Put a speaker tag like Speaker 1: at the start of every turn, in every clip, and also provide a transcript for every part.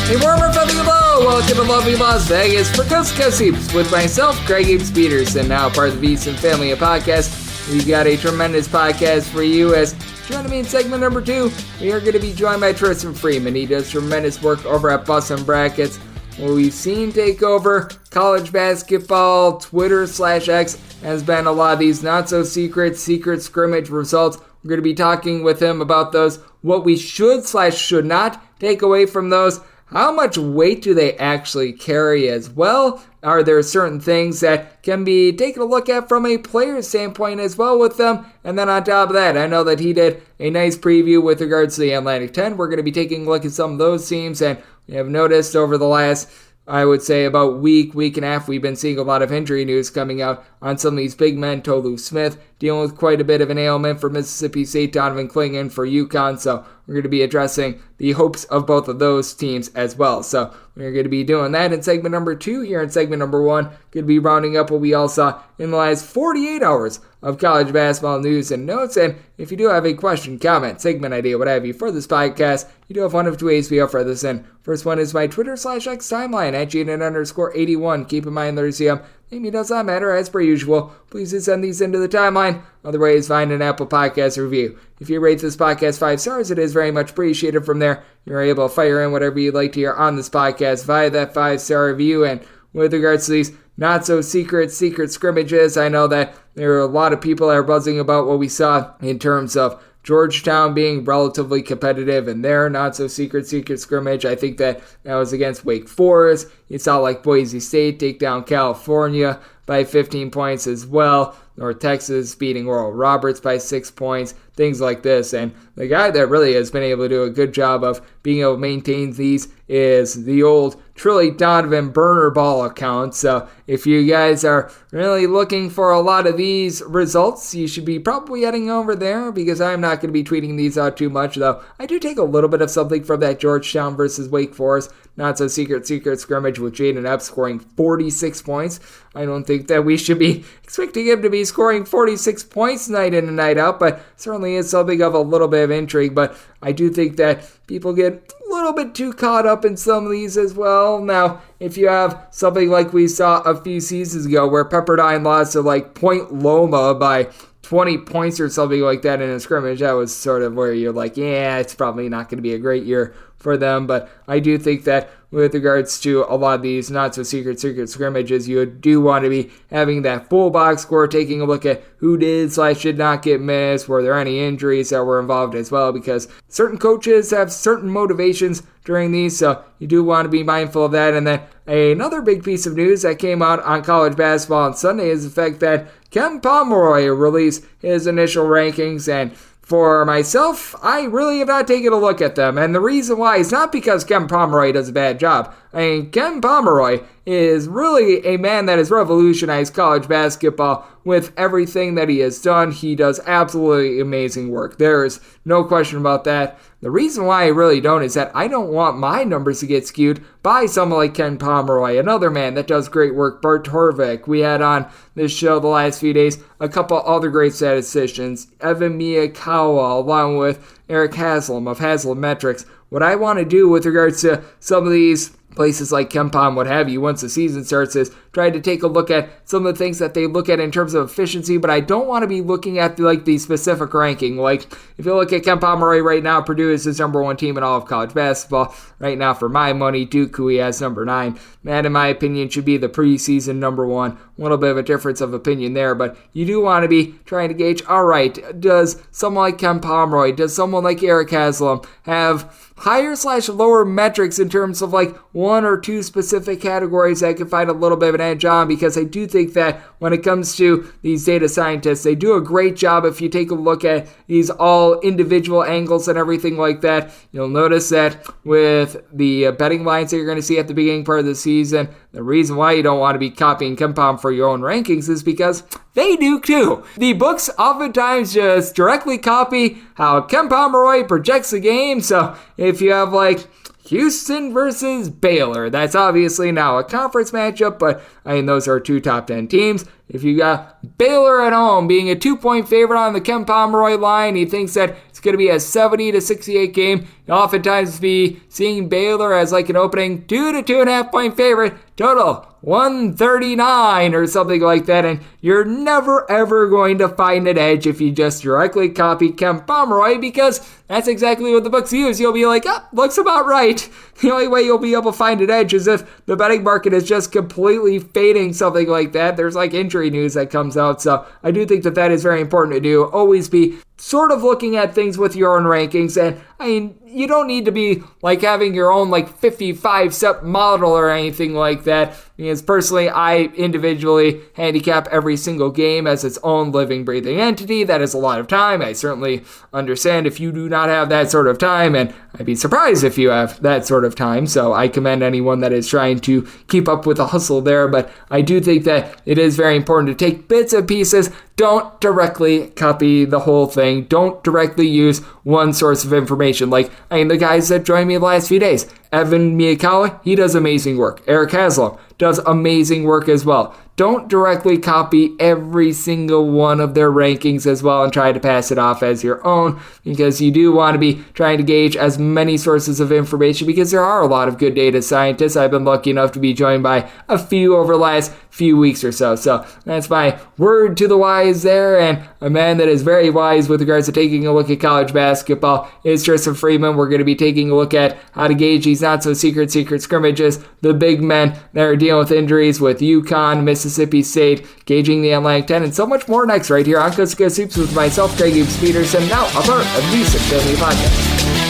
Speaker 1: Hey, warmer from the low. Welcome to lovely Las Vegas for Coast to Coast Hoops with myself, Greg Hoops Peterson, now part of the VSiN family of podcasts. We've got a tremendous podcast for you. As joining me in segment number 2, we are going to be joined by Tristan Freeman. He does tremendous work over at Bussin' Brackets. What we've seen take over college basketball, Twitter/X, has been a lot of these not-so-secret scrimmage results. We're going to be talking with him about those, what we should not take away from those. How much weight do they actually carry as well? Are there certain things that can be taken a look at from a player's standpoint as well with them? And then on top of that, I know that he did a nice preview with regards to the Atlantic 10. We're going to be taking a look at some of those teams, and we have noticed over the last, I would say, about week and a half, we've been seeing a lot of injury news coming out on some of these big men. Tolu Smith dealing with quite a bit of an ailment for Mississippi State, Donvan Clingan for UConn, so we're going to be addressing the hopes of both of those teams as well. So we're going to be doing that in segment number 2. Here in segment number 1, going to be rounding up what we all saw in the last 48 hours of college basketball news and notes. And if you do have a question, comment, segment idea, what have you for this podcast, you do have one of two ways we offer this in. First one is my Twitter/X timeline at Jaden_81. Keep in mind there's the maybe does not matter as per usual. Please do send these into the timeline. Otherwise, find an Apple Podcast review. If you rate this podcast 5 stars, it is very much appreciated. From there, you're able to fire in whatever you'd like to hear on this podcast via that 5-star review. And with regards to these not-so-secret scrimmages, I know that there are a lot of people that are buzzing about what we saw in terms of Georgetown being relatively competitive in their not-so-secret scrimmage. I think that was against Wake Forest. You saw like Boise State take down California by 15 points as well. North Texas beating Oral Roberts by 6 points. Things like this. And the guy that really has been able to do a good job of being able to maintain these is the old Trilly Donovan burner ball account. So if you guys are really looking for a lot of these results, you should be probably heading over there, because I'm not going to be tweeting these out too much, though I do take a little bit of something from that Georgetown versus Wake Forest not-so-secret scrimmage with Jaden Epps scoring 46 points. I don't think that we should be expecting him to be scoring 46 points night in and night out, but certainly is something of a little bit of intrigue. But I do think that people get a little bit too caught up in some of these as well. Now, if you have something like we saw a few seasons ago where Pepperdine lost to like Point Loma by 20 points or something like that in a scrimmage, that was sort of where you're like, yeah, it's probably not going to be a great year for them. But I do think that with regards to a lot of these not-so-secret scrimmages, you do want to be having that full box score, taking a look at who did/did not get missed, were there any injuries that were involved as well, because certain coaches have certain motivations during these, so you do want to be mindful of that. And then another big piece of news that came out on college basketball on Sunday is the fact that KenPom released his initial rankings, and for myself, I really have not taken a look at them. And the reason why is not because Ken Pomeroy does a bad job. I mean, Ken Pomeroy is really a man that has revolutionized college basketball with everything that he has done. He does absolutely amazing work. There is no question about that. The reason why I really don't is that I don't want my numbers to get skewed by someone like Ken Pomeroy, another man that does great work, Bart Torvik. We had on this show the last few days a couple other great statisticians, Evan Miyakawa, along with Eric Haslam of Haslam Metrics. What I want to do with regards to some of these places like KenPom, what have you, once the season starts, is try to take a look at some of the things that they look at in terms of efficiency, but I don't want to be looking at the specific ranking. Like, if you look at Ken Pomeroy right now, Purdue is his number 1 team in all of college basketball. Right now, for my money, Duke, who he has number 9. That, in my opinion, should be the preseason number 1. A little bit of a difference of opinion there, but you do want to be trying to gauge, all right, does someone like Ken Pomeroy, does someone like Eric Haslam have higher/lower metrics in terms of like 1 or 2 specific categories that I can find a little bit of an edge on? Because I do think that when it comes to these data scientists, they do a great job. If you take a look at these all individual angles and everything like that, you'll notice that with the betting lines that you're going to see at the beginning part of the season, the reason why you don't want to be copying KenPom for your own rankings is because they do too. The books oftentimes just directly copy how Ken Pomeroy projects the game. So if you have like Houston versus Baylor, that's obviously now a conference matchup, but I mean, those are 2 top 10 teams. If you got Baylor at home being a 2-point favorite on the Ken Pomeroy line, he thinks that it's going to be a 70-68 game. You'll oftentimes be seeing Baylor as like an opening 2 to 2.5 point favorite. Total 139 or something like that, and you're never ever going to find an edge if you just directly copy KenPom, because that's exactly what the books use. You'll be like, looks about right. The only way you'll be able to find an edge is if the betting market is just completely fading something like that. There's like injury news that comes out, so I do think that is very important to do. Always be sort of looking at things with your own rankings, and I mean, you don't need to be like having your own like 55-step model or anything like that, because personally I individually handicap every single game as its own living, breathing entity. That is a lot of time. I certainly understand if you do not have that sort of time, and I'd be surprised if you have that sort of time, so I commend anyone that is trying to keep up with the hustle there. But I do think that it is very important to take bits and pieces. Don't directly copy the whole thing. Don't directly use one source of information. Like, the guys that joined me the last few days, Evan Miyakawa, he does amazing work. Eric Haslam does amazing work as well. Don't directly copy every single one of their rankings as well and try to pass it off as your own, because you do want to be trying to gauge as many sources of information, because there are a lot of good data scientists. I've been lucky enough to be joined by a few over the last few weeks or so. So that's my word to the wise there, and a man that is very wise with regards to taking a look at college basketball is Tristan Freeman. We're going to be taking a look at how to gauge these not-so-secret scrimmages, the big men that are dealing with injuries with UConn, Mississippi State, gauging the Atlantic 10, and so much more next right here on Coast to Coast Hoops with myself, Greg Hoops Peterson, now a part of the UConn Family Podcast.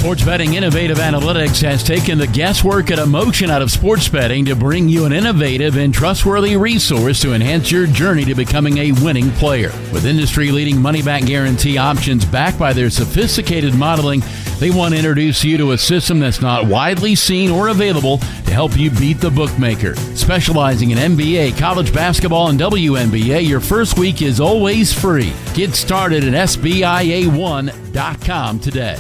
Speaker 2: Sports Betting Innovative Analytics has taken the guesswork and emotion out of sports betting to bring you an innovative and trustworthy resource to enhance your journey to becoming a winning player. With industry-leading money-back guarantee options backed by their sophisticated modeling, they want to introduce you to a system that's not widely seen or available to help you beat the bookmaker. Specializing in NBA, college basketball, and WNBA, your first week is always free. Get started at SBIA1.com today.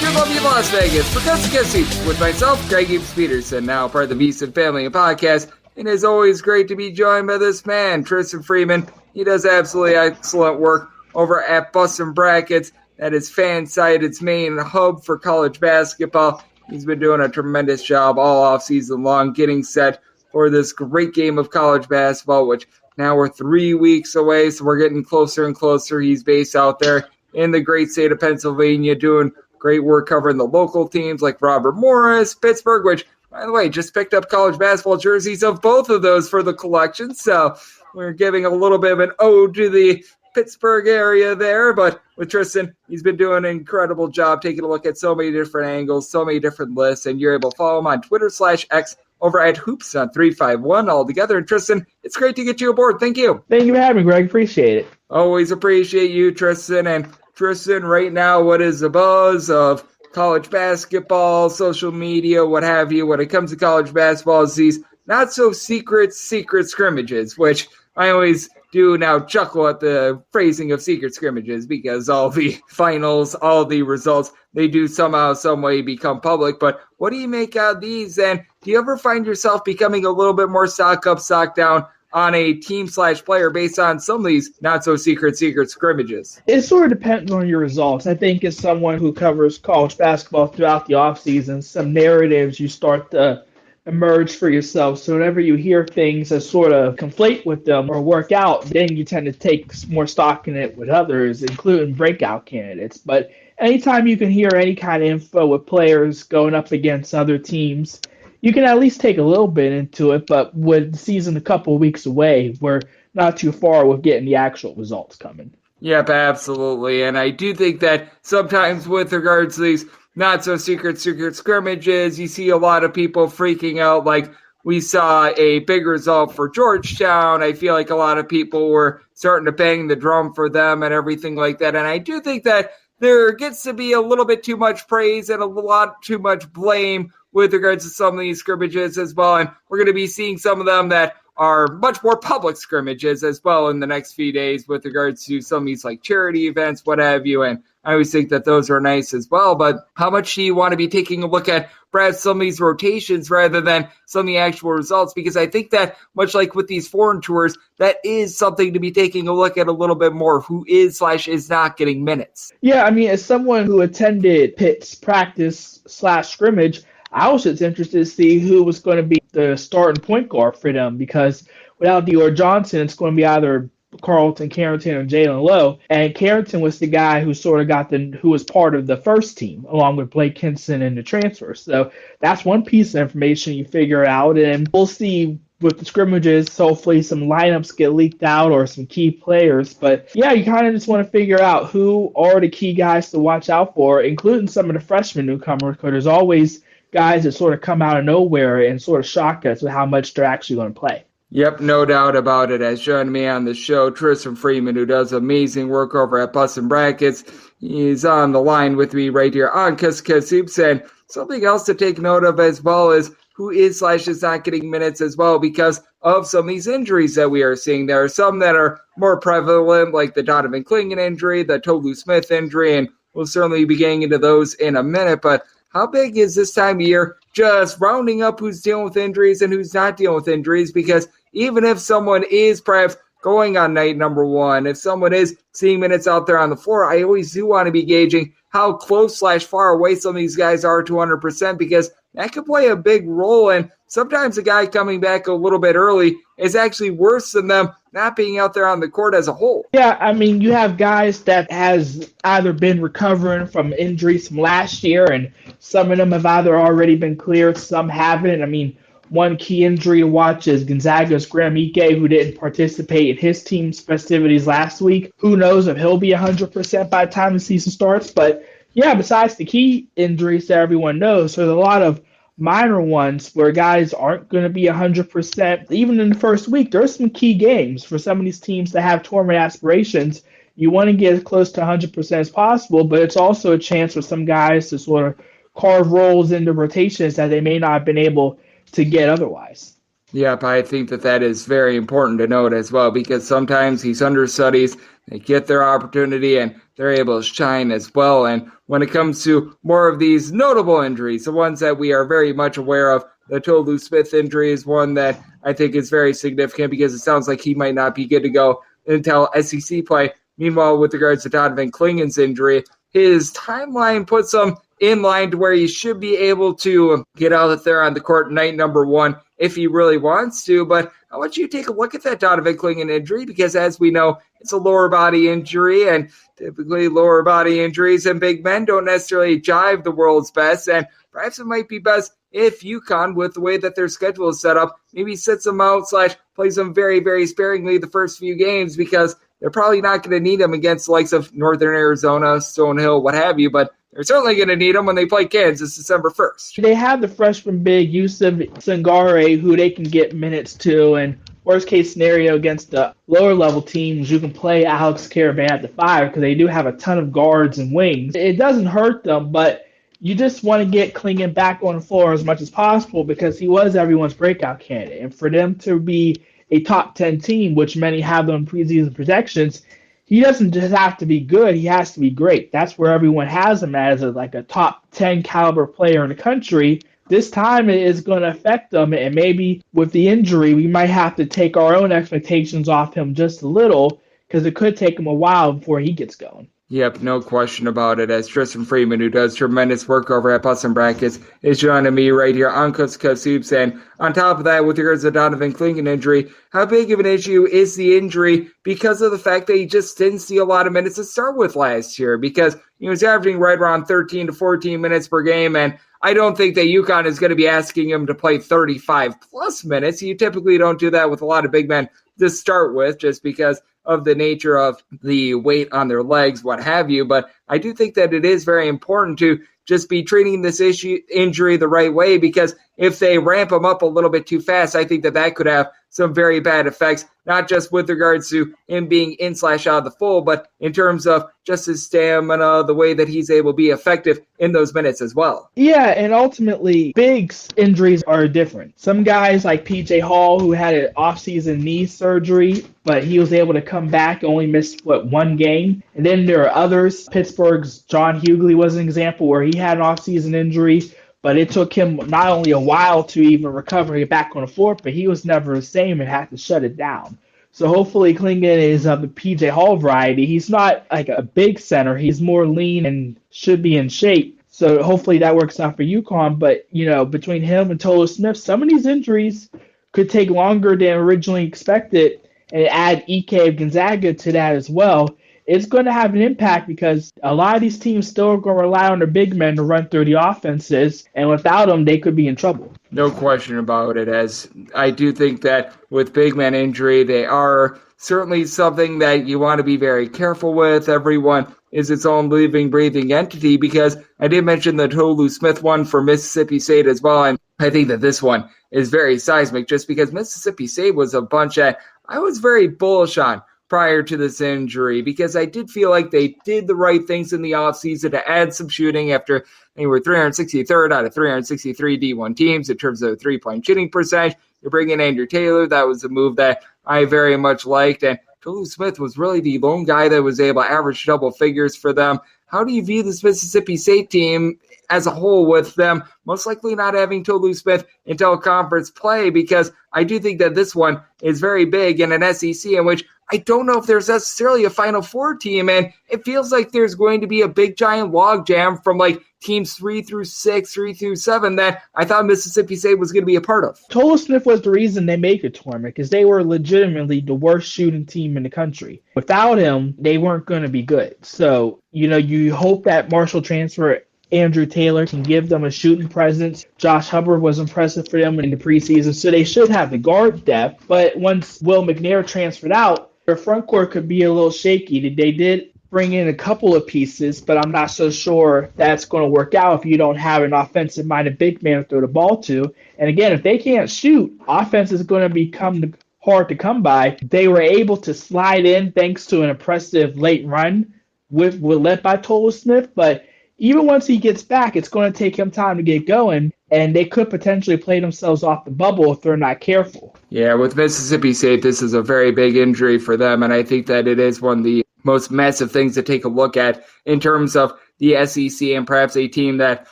Speaker 1: Your lovely Las Vegas for Coast to Coast Hoops with myself, Greg Hoops Peterson, now part of the VSiN Family Podcast. And it's always great to be joined by this man, Tristan Freeman. He does absolutely excellent work over at Bustin' Brackets. That is FanSite, its main hub for college basketball. He's been doing a tremendous job all offseason long, getting set for this great game of college basketball, which now we're 3 weeks away, so we're getting closer and closer. He's based out there in the great state of Pennsylvania, doing great work covering the local teams like Robert Morris, Pittsburgh, which, by the way, just picked up college basketball jerseys of both of those for the collection. So we're giving a little bit of an ode to the Pittsburgh area there. But with Tristan, he's been doing an incredible job taking a look at so many different angles, so many different lists, and you're able to follow him on Twitter/X over at Hoops351 all together. And Tristan, it's great to get you aboard. Thank you.
Speaker 3: Thank you for having me, Greg. Appreciate it.
Speaker 1: Always appreciate you, Tristan. And Tristan, right now, what is the buzz of college basketball, social media, what have you, when it comes to college basketball, is these not-so-secret scrimmages, which I always do now chuckle at the phrasing of secret scrimmages, because all the finals, all the results, they do somehow, some way become public. But what do you make out of these? And do you ever find yourself becoming a little bit more stock up, stock down on a team/player based on some of these not-so-secret scrimmages?
Speaker 3: It sort of depends on your results. I think as someone who covers college basketball throughout the offseason, some narratives you start to emerge for yourself. So whenever you hear things that sort of conflate with them or work out, then you tend to take more stock in it with others, including breakout candidates. But anytime you can hear any kind of info with players going up against other teams, you can at least take a little bit into it, but with the season a couple of weeks away, we're not too far with getting the actual results coming.
Speaker 1: Yep, absolutely. And I do think that sometimes with regards to these not-so-secret scrimmages, you see a lot of people freaking out, like we saw a big result for Georgetown. I feel like a lot of people were starting to bang the drum for them and everything like that. And I do think that there gets to be a little bit too much praise and a lot too much blame with regards to some of these scrimmages as well. And we're going to be seeing some of them that are much more public scrimmages as well in the next few days with regards to some of these like charity events, what have you. And I always think that those are nice as well. But how much do you want to be taking a look at perhaps some of these rotations rather than some of the actual results? Because I think that much like with these foreign tours, that is something to be taking a look at a little bit more, who is not getting minutes.
Speaker 3: Yeah, I mean, as someone who attended Pitt's practice/scrimmage, I was just interested to see who was going to be the starting point guard for them, because without Dior Johnson, it's going to be either Carlton Carrington or Jalen Lowe. And Carrington was the guy who who was part of the first team, along with Blake Kinson and the transfer. So that's one piece of information you figure out, and we'll see with the scrimmages. Hopefully some lineups get leaked out or some key players. But yeah, you kind of just want to figure out who are the key guys to watch out for, including some of the freshman newcomers, because there's always guys that sort of come out of nowhere and sort of shock us with how much they're actually going to play.
Speaker 1: Yep, no doubt about it. As joining me on the show, Tristan Freeman, who does amazing work over at Bustin' Brackets. He's on the line with me right here on Kiss Hoops. And something else to take note of as well is who is not getting minutes as well because of some of these injuries that we are seeing. There are some that are more prevalent, like the Donvan Clingan injury, the Tolu Smith injury, and we'll certainly be getting into those in a minute. But how big is this time of year just rounding up who's dealing with injuries and who's not dealing with injuries? Because even if someone is perhaps going on night number one, if someone is seeing minutes out there on the floor, I always do want to be gauging how close/far away some of these guys are to 100%, because that could play a big role. And sometimes a guy coming back a little bit early is actually worse than them not being out there on the court as a whole.
Speaker 3: Yeah, I mean, you have guys that has either been recovering from injuries from last year, and some of them have either already been cleared, some haven't. I mean, one key injury to watch is Gonzaga's Graham Ike, who didn't participate in his team's festivities last week. Who knows if he'll be 100% by the time the season starts. But yeah, besides the key injuries that everyone knows, there's a lot of minor ones where guys aren't going to be 100%. Even in the first week, there's some key games for some of these teams that have tournament aspirations. You want to get as close to 100% as possible, but it's also a chance for some guys to sort of carve roles into rotations that they may not have been able to get otherwise.
Speaker 1: Yep, I think that is very important to note as well, because sometimes these understudies, they get their opportunity and they're able to shine as well. And when it comes to more of these notable injuries, the ones that we are very much aware of, the Tolu Smith injury is one that I think is very significant because it sounds like he might not be good to go until SEC play. Meanwhile, with regards to Donvan Clingan's injury, his timeline puts him in line to where he should be able to get out there on the court night number one if he really wants to. But I want you to take a look at that Donvan Clingan injury, because as we know, it's a lower body injury, and typically lower body injuries and big men don't necessarily jive the world's best. And perhaps it might be best if UConn, with the way that their schedule is set up, maybe sits them out / plays them very, very sparingly the first few games, because they're probably not going to need them against the likes of Northern Arizona, Stonehill, what have you. But they're certainly going to need them when they play Kansas December 1st.
Speaker 3: They have the freshman big Yusuf Sangare, who they can get minutes to, and worst case scenario against the lower level teams, you can play Alex Caravan at the 5, because they do have a ton of guards and wings. It doesn't hurt them, but you just want to get Clingan back on the floor as much as possible, because he was everyone's breakout candidate. And for them to be a top 10 team, which many have them in preseason projections, he doesn't just have to be good, he has to be great. That's where everyone has him as a top 10 caliber player in the country. This time it is going to affect them, and maybe with the injury, we might have to take our own expectations off him just a little, because it could take him a while before he gets going.
Speaker 1: Yep, no question about it. As Tristan Freeman, who does tremendous work over at Bustin' Brackets, is joining me right here on Cuss Hoops. And on top of that, with regards to the Donvan Clingan injury, how big of an issue is the injury because of the fact that he just didn't see a lot of minutes to start with last year? Because he was averaging right around 13 to 14 minutes per game, and I don't think that UConn is going to be asking him to play 35-plus minutes. You typically don't do that with a lot of big men to start with, just because of the nature of the weight on their legs, what have you. But I do think that it is very important to just be treating this injury the right way, because if they ramp him up a little bit too fast, I think that could have some very bad effects, not just with regards to him being in/out of the fold, but in terms of just his stamina, the way that he's able to be effective in those minutes as well.
Speaker 3: Yeah, and ultimately, big injuries are different. Some guys like PJ Hall, who had an offseason knee surgery, but he was able to come back, only missed, one game. And then there are others. Pittsburgh's John Hughley was an example where he had an offseason injury, but it took him not only a while to even recover, get back on the floor, but he was never the same and had to shut it down. So hopefully Clingan is of the PJ Hall variety. He's not like a big center. He's more lean and should be in shape. So hopefully that works out for UConn. But, between him and Tolu Smith, some of these injuries could take longer than originally expected, and add Ike of Gonzaga to that as well. It's going to have an impact because a lot of these teams still are going to rely on their big men to run through the offenses, and without them, they could be in trouble.
Speaker 1: No question about it, as I do think that with big man injury, they are certainly something that you want to be very careful with. Everyone is its own living, breathing entity, because I did mention the Tolu Smith one for Mississippi State as well, and I think that this one is very seismic just because Mississippi State was a bunch that I was very bullish on prior to this injury, because I did feel like they did the right things in the offseason to add some shooting after they were 363rd out of 363 D1 teams in terms of three-point shooting percentage. You're bringing Andrew Taylor. That was a move that I very much liked. And Tolu Smith was really the lone guy that was able to average double figures for them. How do you view this Mississippi State team as a whole, with them most likely not having Tolu Smith until conference play? Because I do think that this one is very big in an SEC in which I don't know if there's necessarily a Final Four team, and it feels like there's going to be a big giant logjam from like teams 3 through 6, 3 through 7 that I thought Mississippi State was going to be a part of.
Speaker 3: Tolu Smith was the reason they made the tournament, because they were legitimately the worst shooting team in the country. Without him, they weren't going to be good. So, you hope that Marshall transfer Andrew Taylor can give them a shooting presence. Josh Hubbard was impressive for them in the preseason, so they should have the guard depth. But once Will McNair transferred out, their front court could be a little shaky. They did bring in a couple of pieces, but I'm not so sure that's going to work out if you don't have an offensive-minded big man to throw the ball to. And again, if they can't shoot, offense is going to become hard to come by. They were able to slide in thanks to an impressive late run led by Tolu Smith, but even once he gets back, it's going to take him time to get going, and they could potentially play themselves off the bubble if they're not careful.
Speaker 1: Yeah, with Mississippi State, this is a very big injury for them, and I think that it is one of the most massive things to take a look at in terms of the SEC and perhaps a team that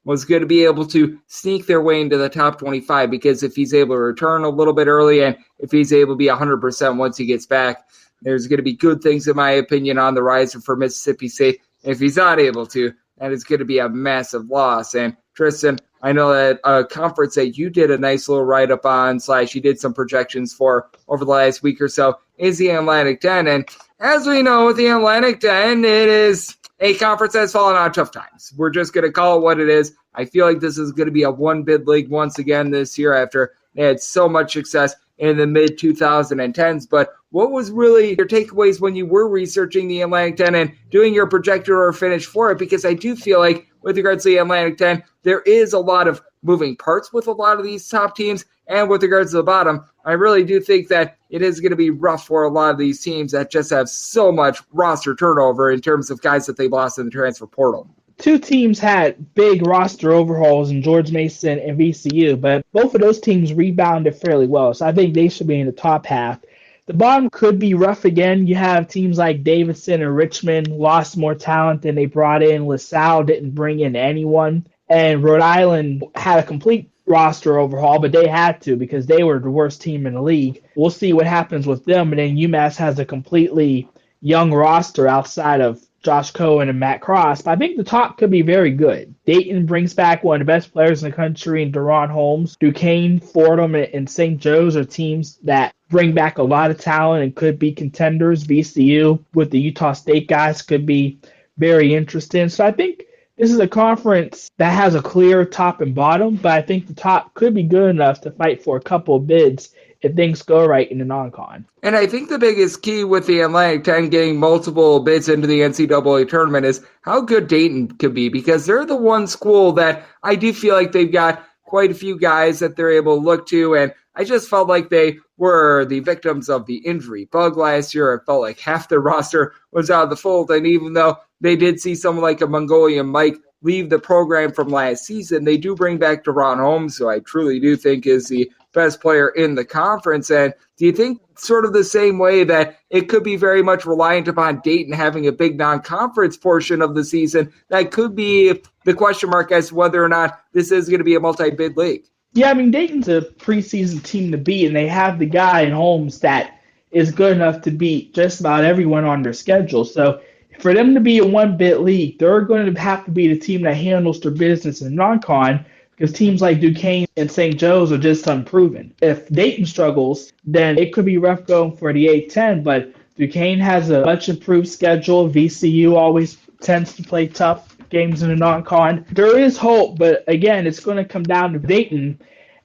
Speaker 1: was going to be able to sneak their way into the top 25, because if he's able to return a little bit early and if he's able to be 100% once he gets back, there's going to be good things, in my opinion, on the rise for Mississippi State. If he's not able to, that is going to be a massive loss. And Tristan, I know that a conference that you did a nice little write-up on / you did some projections for over the last week or so is the Atlantic 10. And as we know, with the Atlantic 10, it is a conference that's fallen on tough times. We're just going to call it what it is. I feel like this is going to be a one-bid league once again this year after they had so much success in the mid-2010s. But what was really your takeaways when you were researching the Atlantic 10 and doing your projector or finish for it? Because I do feel like with regards to the Atlantic 10, there is a lot of moving parts with a lot of these top teams. And with regards to the bottom, I really do think that it is going to be rough for a lot of these teams that just have so much roster turnover in terms of guys that they lost in the transfer portal.
Speaker 3: Two teams had big roster overhauls in George Mason and VCU, but both of those teams rebounded fairly well, so I think they should be in the top half. The bottom could be rough again. You have teams like Davidson and Richmond lost more talent than they brought in. LaSalle didn't bring in anyone, and Rhode Island had a complete roster overhaul, but they had to because they were the worst team in the league. We'll see what happens with them, and then UMass has a completely young roster outside of Josh Cohen and Matt Cross, but I think the top could be very good. Dayton brings back one of the best players in the country in Deron Holmes. Duquesne, Fordham, and St. Joe's are teams that bring back a lot of talent and could be contenders. VCU with the Utah State guys could be very interesting. So I think this is a conference that has a clear top and bottom, but I think the top could be good enough to fight for a couple of bids if things go right in the non-con.
Speaker 1: And I think the biggest key with the Atlantic 10 getting multiple bids into the NCAA tournament is how good Dayton could be, because they're the one school that I do feel like they've got quite a few guys that they're able to look to, and I just felt like they were the victims of the injury bug last year. It felt like half their roster was out of the fold, and even though they did see someone like a Mongolian Mike leave the program from last season, they do bring back Deron Holmes, who I truly do think is the best player in the conference. And do you think sort of the same way that it could be very much reliant upon Dayton having a big non-conference portion of the season, that could be the question mark as to whether or not this is going to be a multi-bid league?
Speaker 3: Yeah, I mean, Dayton's a preseason team to beat, and they have the guy in Holmes that is good enough to beat just about everyone on their schedule. So for them to be a one-bid league, they're going to have to be the team that handles their business in non-con, because teams like Duquesne and St. Joe's are just unproven. If Dayton struggles, then it could be rough going for the A-10, but Duquesne has a much improved schedule. VCU always tends to play tough games in the non-con. There is hope, but again, it's going to come down to Dayton.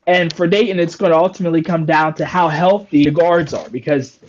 Speaker 3: And for Dayton, it's going to ultimately come down to how healthy the guards are, because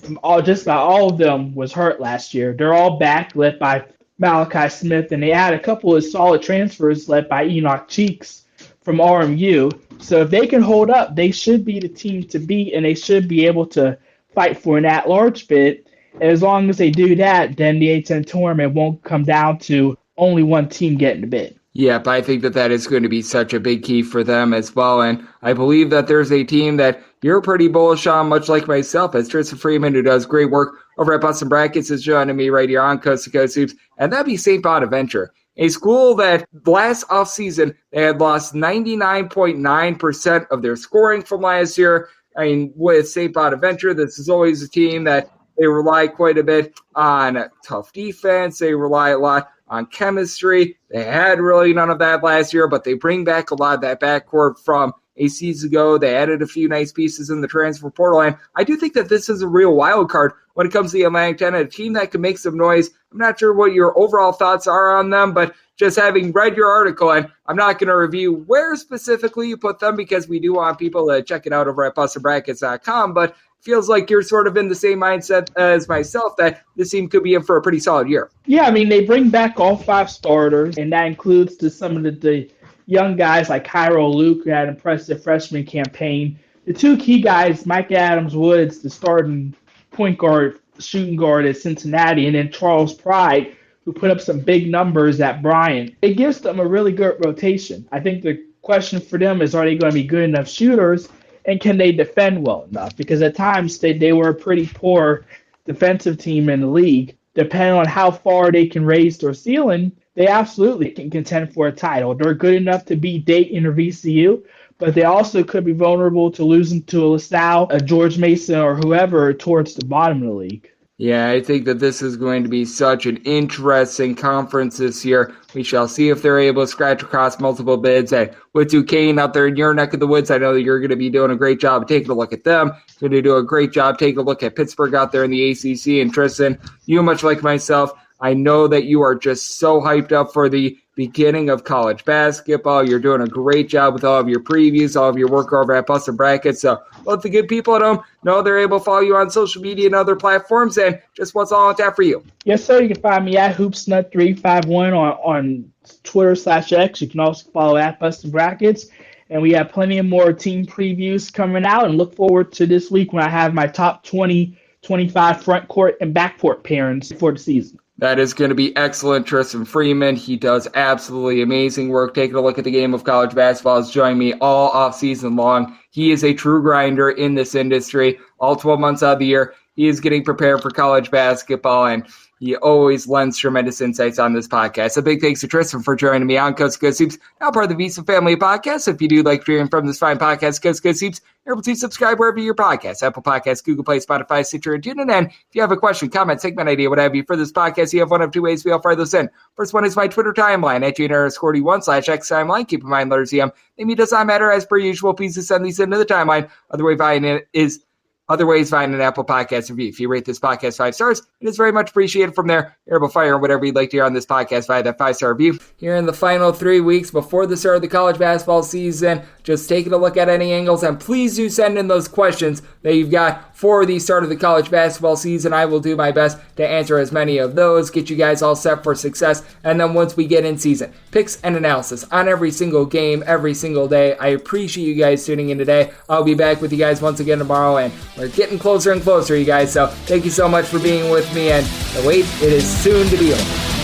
Speaker 3: just about all of them was hurt last year. They're all back, led by Malachi Smith, and they had a couple of solid transfers led by Enoch Cheeks from RMU. So if they can hold up, they should be the team to beat, and they should be able to fight for an at-large bid. And as long as they do that, then the A-10 tournament won't come down to only one team getting the bid.
Speaker 1: Yep, I think that is going to be such a big key for them as well. And I believe that there's a team that you're pretty bullish on, much like myself, as Tristan Freeman, who does great work over at Boston Brackets, is joining me right here on Coast to Coast Hoops, and that'd be St. Bonaventure, a school that last offseason they had lost 99.9% of their scoring from last year. I mean, with St. Bonaventure, this is always a team that they rely quite a bit on tough defense. They rely a lot on chemistry. They had really none of that last year, but they bring back a lot of that backcourt from a season ago. They added a few nice pieces in the transfer portal, and I do think that this is a real wild card when it comes to the Atlantic 10, a team that can make some noise. I'm not sure what your overall thoughts are on them, but just having read your article, and I'm not going to review where specifically you put them because we do want people to check it out over at BostonBrackets.com, but feels like you're sort of in the same mindset as myself that this team could be in for a pretty solid year.
Speaker 3: Yeah, I mean, they bring back all five starters, and that includes some of the young guys like Cairo Luke, who had an impressive freshman campaign. The two key guys, Mike Adams-Woods, the starting point guard, shooting guard at Cincinnati, and then Charles Pride, who put up some big numbers at Bryant. It gives them a really good rotation. I think the question for them is, are they going to be good enough shooters, and can they defend well enough? Because at times they were a pretty poor defensive team in the league. Depending on how far they can raise their ceiling, they absolutely can contend for a title. They're good enough to beat Dayton or VCU, but they also could be vulnerable to losing to a LaSalle, a George Mason, or whoever towards the bottom of the league.
Speaker 1: Yeah, I think that this is going to be such an interesting conference this year. We shall see if they're able to scratch across multiple bids. And with Duquesne out there in your neck of the woods, I know that you're going to be doing a great job of taking a look at them. You're going to do a great job taking a look at Pittsburgh out there in the ACC. And Tristan, you much like myself, I know that you are just so hyped up for the beginning of college basketball. You're doing a great job with all of your previews, all of your work over at Boston Brackets. So let the good people at home know they're able to follow you on social media and other platforms. And just what's all on tap for you?
Speaker 3: Yes, sir. You can find me at HoopsNut351 on Twitter/X. You can also follow at Boston Brackets. And we have plenty of more team previews coming out. And look forward to this week when I have my top 20, 25 front court and backcourt pairings for the season.
Speaker 1: That is going to be excellent. Tristan Freeman, he does absolutely amazing work. Taking a look at the game of college basketball, is joining me all off season long. He is a true grinder in this industry. All 12 months out of the year, he is getting prepared for college basketball, and he always lends tremendous insights on this podcast. A big thanks to Tristan for joining me on Coast to Coast Hoops, now part of the VSiN family podcast. If you do like hearing from this fine podcast, Coast to Coast Hoops, you're able to subscribe wherever your podcast, Apple Podcasts, Google Play, Spotify, Stitcher, and TuneIn. And if you have a question, comment, segment idea, what have you for this podcast, you have one of two ways we all fire those in. First one is my Twitter timeline at @JNR_D1/X timeline. Keep in mind, letters EM. Name does not matter as per usual. Please just send these into the timeline. Other ways, find an Apple Podcast review. If you rate this podcast 5 stars, it is very much appreciated. From there, you're able to fire whatever you'd like to hear on this podcast via that 5-star review. Here in the final 3 weeks before the start of the college basketball season, just taking a look at any angles, and please do send in those questions that you've got for the start of the college basketball season. I will do my best to answer as many of those, get you guys all set for success, and then once we get in season, picks and analysis on every single game, every single day. I appreciate you guys tuning in today. I'll be back with you guys once again tomorrow, and we're getting closer and closer, you guys, so thank you so much for being with me, and the wait, it is soon to be over.